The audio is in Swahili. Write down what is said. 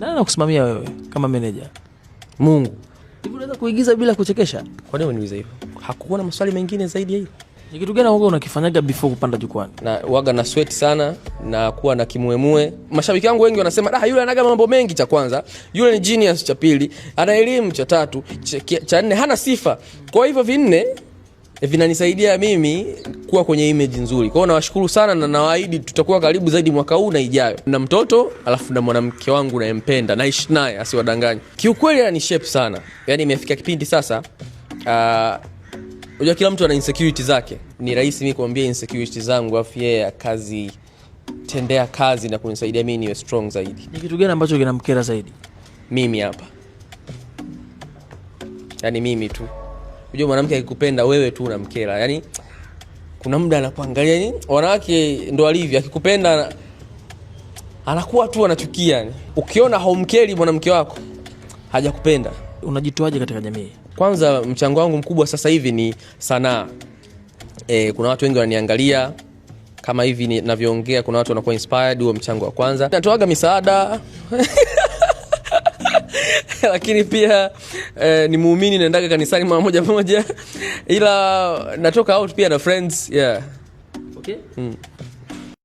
Nani anakusimamia wewe kama manager? Mungu. Hivi unaweza kuigiza bila kuchekesha? Kwa nini uniuliza hivyo? Hakukuwa na maswali mengine zaidi ya hivyo? Ni kitu gani wewe unakifanyaga before kupanda jukwani? Na waga na sweat sana na kuwa na kimuemue. Mashabiki wangu wengi wanasema, yule anaga mambo mengi cha kwanza, yule ni genius cha pili, ana elimu cha tatu, cha nne hana sifa. Kwa hivyo vinne vinanisaidia mimi kuwa kwenye image nzuri. Kwa hiyo nawashukuru sana na nawaahidi tutakuwa karibu zaidi mwaka huu na ijayo. Na mtoto alafu na mwanamke wangu nayempenda, naishi naye asiwadanganye. Kiukweli ana shape sana. Yaani imefika kipindi sasa unajua kila mtu ana insecurity zake. Ni rahisi mimi kuambia insecurity zangu afu yeye kazi tendea kazi na kunisaidia mimi niwe strong zaidi. Ni kitu gani ambacho kinamkera zaidi? Mimi hapa. Yaani mimi tu. Unajua mwanamke akikupenda wewe tu unamkera. Yaani kuna muda anakuangalia ni wanawake ndo alivyo, akikupenda anakuwa tu anachukia yani. Ukiona haumkeri mwanamke wako hajakupenda. Unajitoaje katika jamii? Kwanza mchango wangu mkubwa sasa hivi ni sanaa. Kuna watu wengi wananiangalia kama hivi ninavyoongea, kuna watu wanakuwa inspired, huo mchango wa kwanza. Natoaga misaada. Lakini pia ni muumini naendaga kanisani mara moja. Ila natoka out pia na friends. Yeah. Okay.